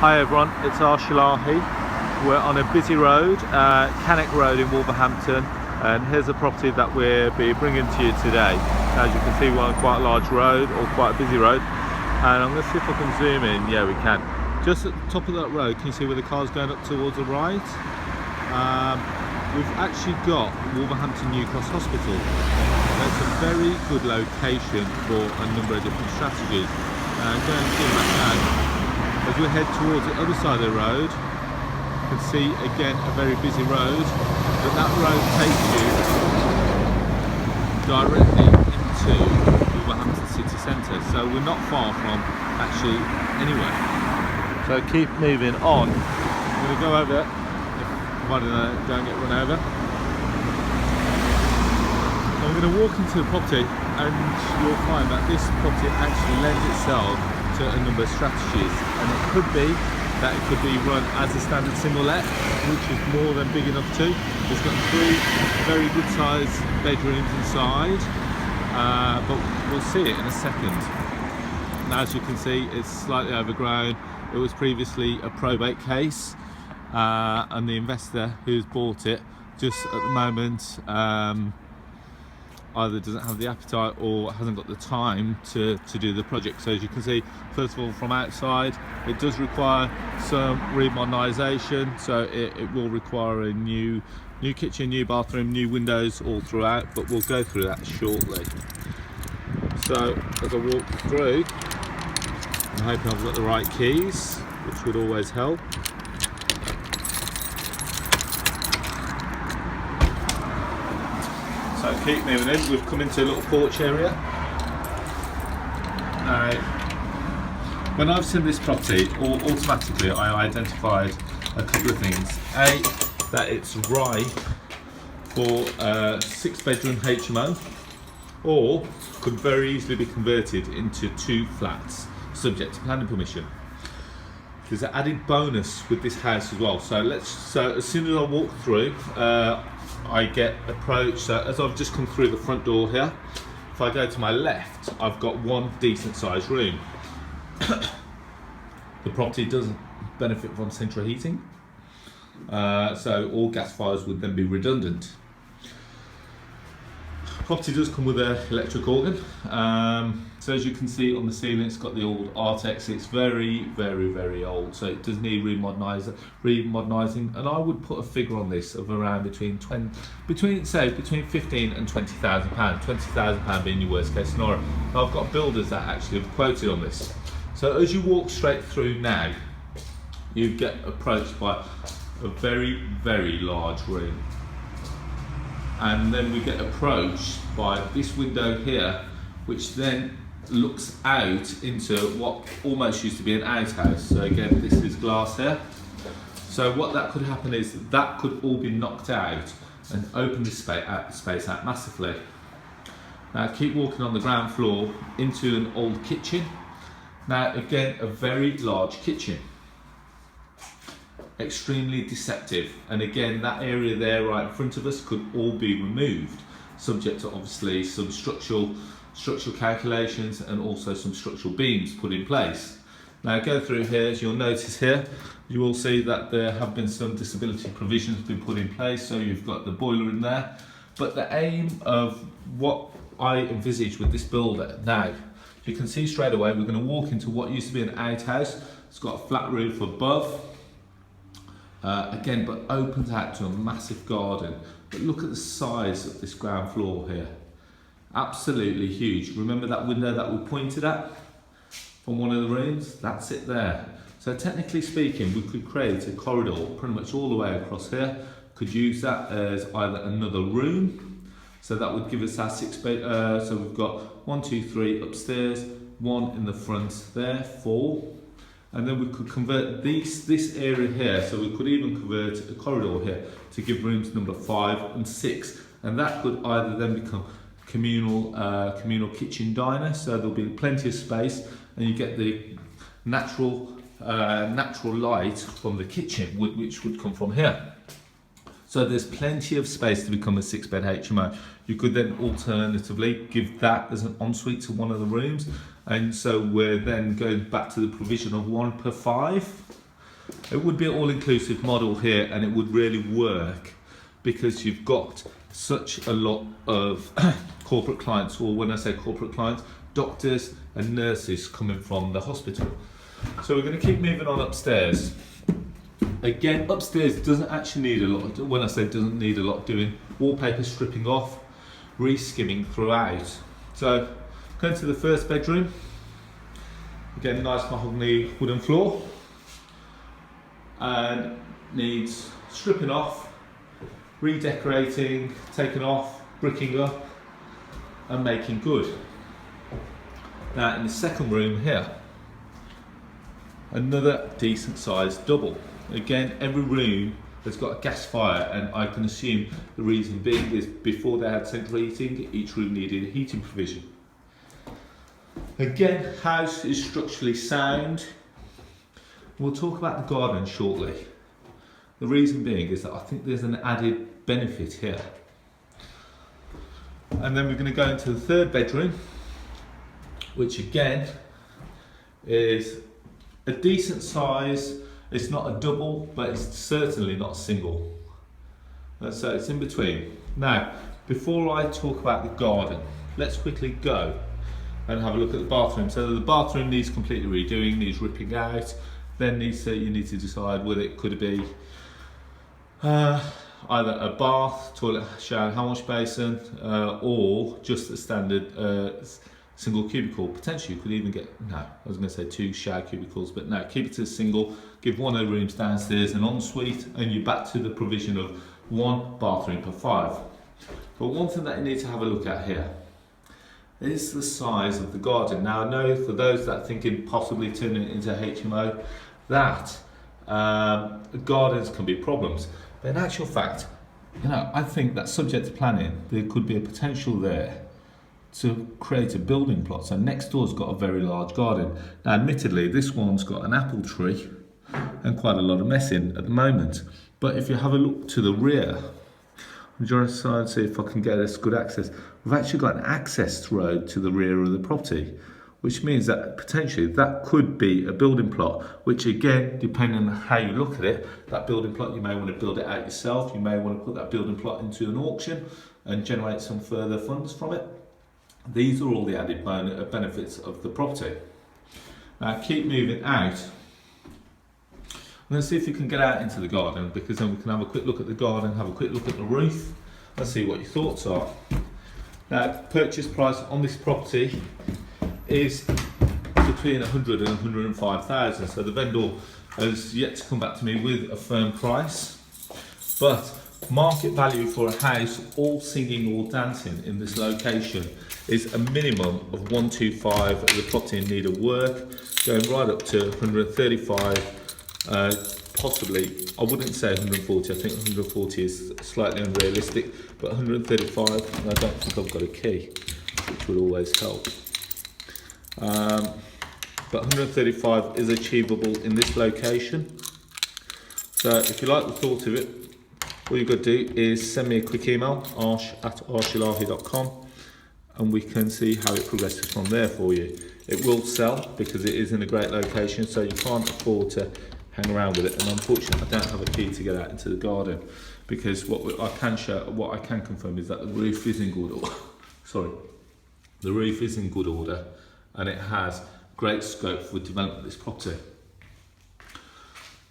Hi everyone, it's Arshalahi. We're on a busy road, Cannock Road in Wolverhampton, and here's a property that we'll be bringing to you today. As you can see, we're on quite a large road, or quite a busy road, and I'm going to see if I can zoom in. Yeah, we can. Just at the top of that road, can you see where the car's going up towards the right? We've actually got Wolverhampton New Cross Hospital. That's a very good location for a number of different strategies. Going through that now. As we head towards the other side of the road, you can see again a very busy road, but that road takes you directly into Wolverhampton city centre, so we're not far from actually anywhere. So keep moving on. I'm going to go over, provided I don't get run over. So I'm going to walk into the property, and you'll find that this property actually lends itself to a number of strategies, and it could be that it could be run as a standard single let, which is more than big enough to. It's got 3 very good sized bedrooms inside, but we'll see it in a second. Now, as you can see, it's slightly overgrown. It was previously a probate case, and the investor who's bought it just at the moment either doesn't have the appetite or hasn't got the time to do the project. So as you can see, first of all, from outside, it does require some remodernisation, so it will require a new kitchen, new bathroom, new windows all throughout, but we'll go through that shortly. So as I walk through, I'm hoping I've got the right keys, which would always help. So keep moving in. We've come into a little porch area. Now, when I've seen this property, automatically I identified a couple of things. A, that it's ripe for a 6-bedroom HMO, or could very easily be converted into 2 flats, subject to planning permission. There's an added bonus with this house as well. So as soon as I walk through, I get approached. So as I've just come through the front door here, if I go to my left, I've got one decent sized room. The property doesn't benefit from central heating, so all gas fires would then be redundant. Property does come with an electric organ. So as you can see on the ceiling, it's got the old Artex. It's very old, so it does need remodernising, and I would put a figure on this of around between 15 and 20,000 pounds. 20,000 pound being your worst case scenario. I've got builders that actually have quoted on this. So as you walk straight through now, you get approached by a very large room. And then we get approached by this window here, which then looks out into what almost used to be an outhouse. So again, this is glass here. So what that could happen is that could all be knocked out and open this space out massively. Now keep walking on the ground floor into an old kitchen. Now again, a very large kitchen. Extremely deceptive, and again that area there right in front of us could all be removed, subject to obviously some structural calculations and also some structural beams put in place. Now go through here, as you'll notice here, you will see that there have been some disability provisions been put in place, so you've got the boiler in there. But the aim of what I envisage with this builder, now you can see straight away we're going to walk into what used to be an outhouse. It's got a flat roof above. Again, but opens out to a massive garden. But look at the size of this ground floor here. Absolutely huge. Remember that window that we pointed at from one of the rooms? That's it there. So technically speaking, we could create a corridor pretty much all the way across here. Could use that as either another room. So that would give us our 6 bed. So we've got 1, 2, 3 upstairs, 1 in the front there, 4. And then we could convert this area here, so we could even convert a corridor here to give rooms number 5 and 6, and that could either then become communal kitchen diner, so there'll be plenty of space, and you get the natural light from the kitchen, which would come from here. So there's plenty of space to become a 6-bed HMO. You could then alternatively give that as an ensuite to one of the rooms, and so we're then going back to the provision of 1 per 5. It would be an all-inclusive model here, and it would really work because you've got such a lot of corporate clients, or when I say corporate clients, doctors and nurses coming from the hospital. So we're going to keep moving on upstairs. Again, upstairs doesn't actually need a lot, when I say doesn't need a lot doing, wallpaper stripping off, re-skimming throughout. So going to the first bedroom, again nice mahogany wooden floor, and needs stripping off, redecorating, taking off, bricking up and making good. Now in the second room here, another decent sized double. Again, every room has got a gas fire, and I can assume the reason being is before they had central heating, each room needed a heating provision. Again, house is structurally sound. We'll talk about the garden shortly. The reason being is that I think there's an added benefit here. And then we're going to go into the third bedroom, which again is a decent size. It's not a double, but it's certainly not a single. So it's in between. Now, before I talk about the garden, let's quickly go and have a look at the bathroom. So the bathroom needs completely redoing, needs ripping out. Then you need to decide whether it could be either a bath, toilet, shower, hand wash basin, or just a standard single cubicle. Potentially you could even get, no, I was going to say 2 shower cubicles, but no, keep it to a single, give one of the rooms downstairs an ensuite, and you're back to the provision of 1 bathroom per 5. But one thing that you need to have a look at here is the size of the garden. Now I know for those that are thinking possibly turning it into HMO, that gardens can be problems, but in actual fact, you know, I think that subject to planning, there could be a potential there to create a building plot. So next door's got a very large garden. Now admittedly this one's got an apple tree and quite a lot of mess in at the moment, but if you have a look to the rear, I'm just trying to see if I can get us good access. We've actually got an access road to the rear of the property, which means that potentially that could be a building plot, which again, depending on how you look at it, that building plot, you may want to build it out yourself, you may want to put that building plot into an auction and generate some further funds from it. These are all the added benefits of the property. Now keep moving out. I'm going to see if you can get out into the garden, because then we can have a quick look at the garden, have a quick look at the roof, and see what your thoughts are. Now, purchase price on this property is between 100 and 105,000. So the vendor has yet to come back to me with a firm price, but market value for a house, all singing, all dancing in this location, is a minimum of 125. The property in need of work, going right up to 135. Possibly, I wouldn't say 140, I think 140 is slightly unrealistic, but 135, and I don't think I've got a key, which would always help. But 135 is achievable in this location. So if you like the thought of it, all you've got to do is send me a quick email, arsh@arshilahi.com, and we can see how it progresses from there for you. It will sell because it is in a great location, so you can't afford to hang around with it. And unfortunately, I don't have a key to get out into the garden, because what I can confirm is that the roof is in good order. Sorry, the roof is in good order, and it has great scope for development of this property.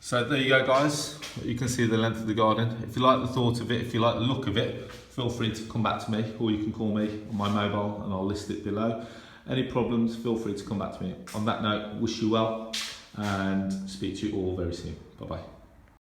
So there you go, guys. You can see the length of the garden. If you like the thought of it, if you like the look of it, feel free to come back to me, or you can call me on my mobile and I'll list it below. Any problems, feel free to come back to me. On that note, wish you well and speak to you all very soon. Bye bye.